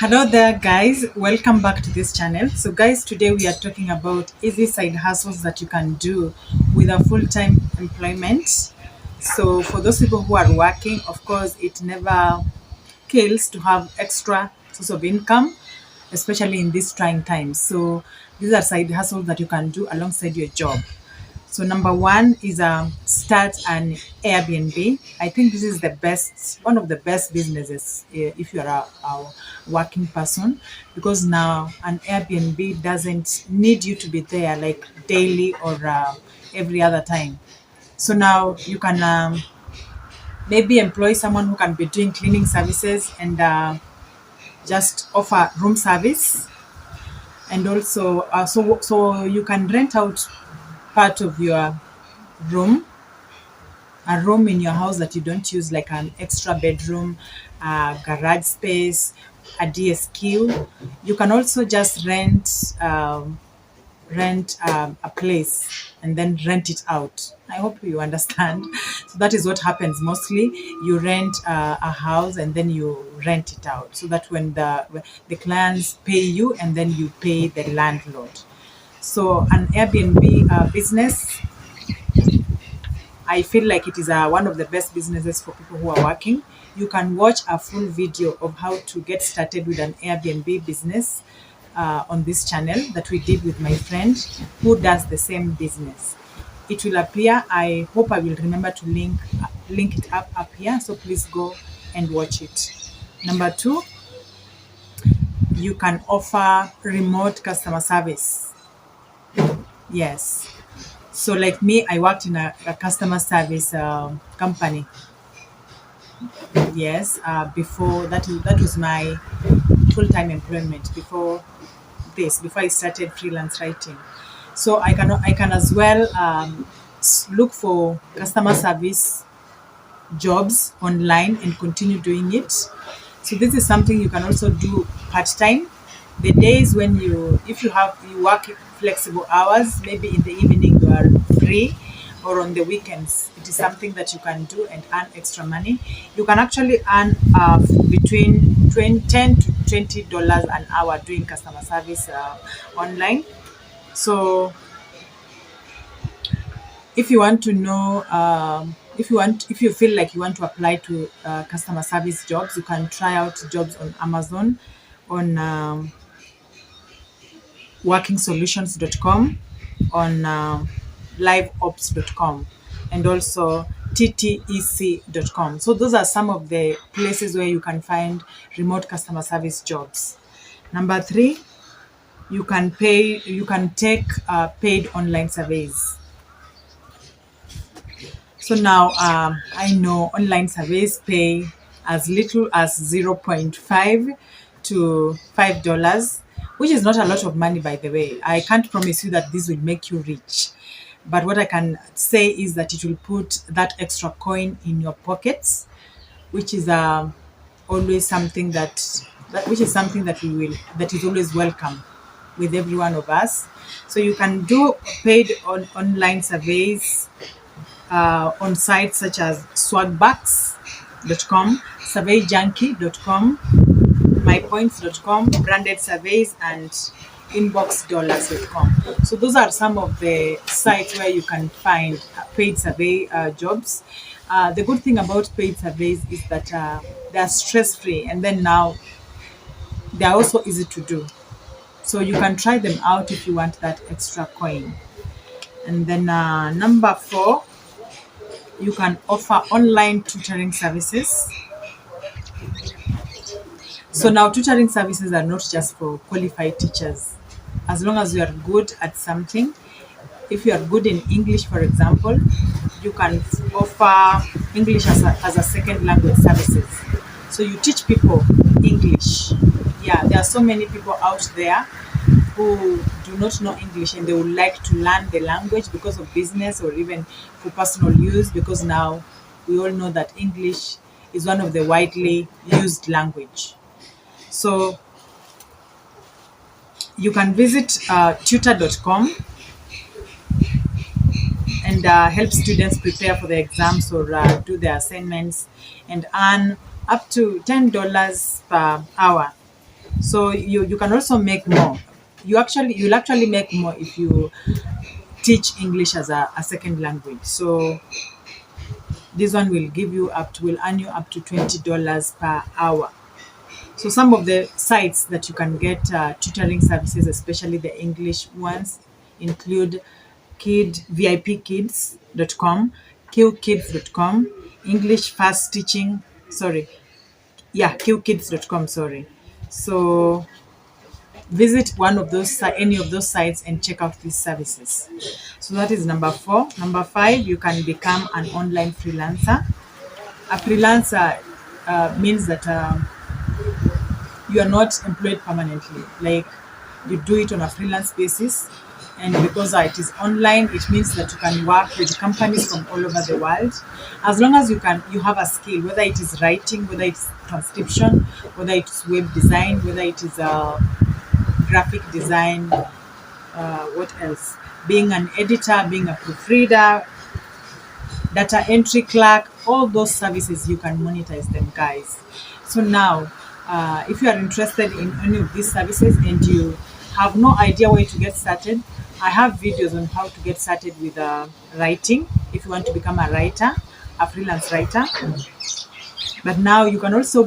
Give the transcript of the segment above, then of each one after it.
Hello there, guys. Welcome back to this channel. So, guys, today we are talking about easy side hustles that you can do with a full-time employment. So, for those people who are working, of course, it never kills to have extra source of income, especially in these trying times. So, these are side hustles that you can do alongside your job. So number one is start an Airbnb. I think this is the best, one of the best businesses if you're a working person, because now an Airbnb doesn't need you to be there like daily or every other time. So now you can maybe employ someone who can be doing cleaning services and just offer room service, and also so you can rent out part of your room, a room in your house that you don't use, like an extra bedroom, garage space, a DSQ. You can also just rent a place and then rent it out. I hope you understand. So that is what happens mostly. You rent a house and then you rent it out, so that when the clients pay you, and then you pay the landlord. So an Airbnb business, I feel like it is one of the best businesses for people who are working. You can watch a full video of how to get started with an Airbnb business on this channel that we did with my friend who does the same business. It will appear. I hope I will remember to link it up here. So please go and watch it. Number two, you can offer remote customer service. Yes. So like me, I worked in a customer service company. Yes, before that was my full-time employment before this, before I started freelance writing. So I can as well look for customer service jobs online and continue doing it. So this is something you can also do part-time. The days when if you work flexible hours, maybe in the evening you are free, or on the weekends, it is something that you can do and earn extra money. You can actually earn between 10 to $20 an hour doing customer service online. So if you want to know, if you feel like you want to apply to customer service jobs, you can try out jobs on Amazon, on workingsolutions.com, on liveops.com, and also ttec.com. So those are some of the places where you can find remote customer service jobs. Number three, you can take paid online surveys. So now I know online surveys pay as little as 0.5 to $5, which is not a lot of money, by the way. I can't promise you that this will make you rich. But what I can say is that it will put that extra coin in your pockets, which is always something that is always welcome with every one of us. So you can do paid online surveys on sites such as swagbucks.com, surveyjunkie.com, mypoints.com, branded surveys, and inboxdollars.com. So those are some of the sites where you can find paid survey jobs. The good thing about paid surveys is that they are stress-free, and then now they are also easy to do. So you can try them out if you want that extra coin. And then number four, you can offer online tutoring services. So now tutoring services are not just for qualified teachers. As long as you are good at something, if you are good in English, for example, you can offer English as a second language services. So you teach people English. Yeah, there are so many people out there who do not know English and they would like to learn the language because of business or even for personal use, because now we all know that English is one of the widely used language. So you can visit tutor.com and help students prepare for the exams or do their assignments and earn up to $10 per hour. So you can also make more. You'll actually make more if you teach English as a second language. So this one will earn you up to $20 per hour. So some of the sites that you can get tutoring services, especially the English ones, include vipkids.com, qkids.com, English Fast Teaching, sorry, yeah, qkids.com, sorry. So visit any of those sites and check out these services. So that is number 4. Number 5, you can become an online freelancer. A freelancer means that you are not employed permanently. Like, you do it on a freelance basis, and because it is online, it means that you can work with companies from all over the world. As long as you have a skill, whether it is writing, whether it's transcription, whether it's web design, whether it is graphic design, what else? Being an editor, being a proofreader, data entry clerk, all those services, you can monetize them, guys. So now, if you are interested in any of these services and you have no idea where to get started, I have videos on how to get started with writing if you want to become a writer, a freelance writer. But now you can also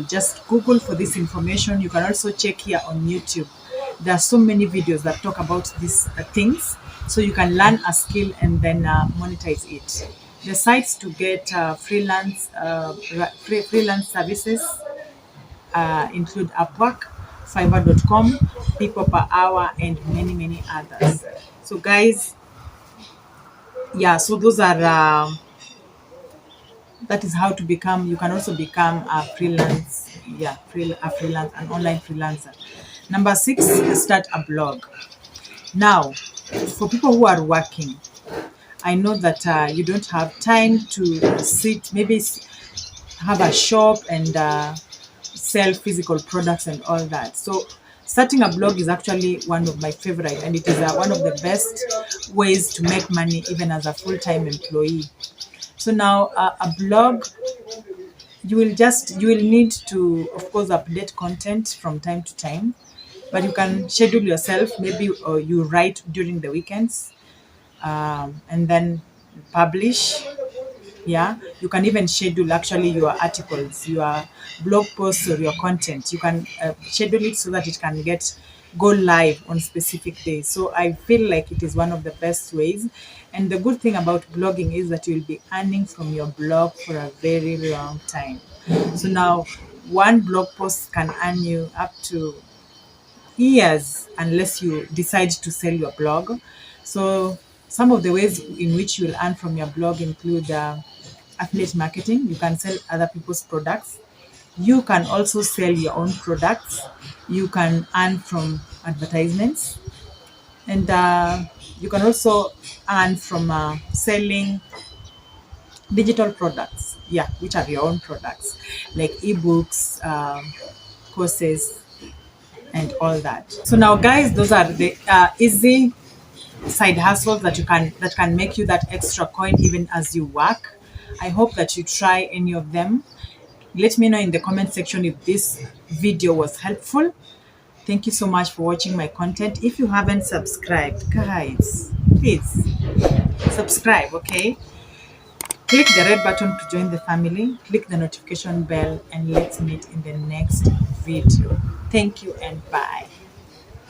just Google for this information. You can also check here on YouTube. There are so many videos that talk about these things, so you can learn a skill and then monetize it. The sites to get freelance services include Upwork, Fiverr.com, People Per Hour, and many others. So guys, yeah, so those are that is how to become. You can also become a freelance, an online freelancer. Number 6, start a blog. Now, for people who are working, I know that you don't have time to sit, maybe have a shop and sell physical products and all that. So starting a blog is actually one of my favorite, and it is one of the best ways to make money even as a full-time employee. So now a blog, you will need to, of course, update content from time to time, but you can schedule yourself. Maybe you write during the weekends, and then publish. Yeah, you can even schedule actually your articles, your blog posts, or your content. You can schedule it so that it can go live on specific days. So I feel like it is one of the best ways. And the good thing about blogging is that you'll be earning from your blog for a very long time. So now, one blog post can earn you up to years unless you decide to sell your blog. So some of the ways in which you'll earn from your blog include affiliate marketing. You can sell other people's products. You can also sell your own products. You can earn from advertisements, and you can also earn from selling digital products, yeah, which are your own products, like ebooks, courses, and all that. So now, guys, those are the easy side hustles that can make you that extra coin even as you work. I hope that you try any of them. Let me know in the comment section if this video was helpful. Thank you so much for watching my content. If you haven't subscribed, guys, please subscribe, okay? Click the red button to join the family. Click the notification bell, and let's meet in the next video. Thank you and bye.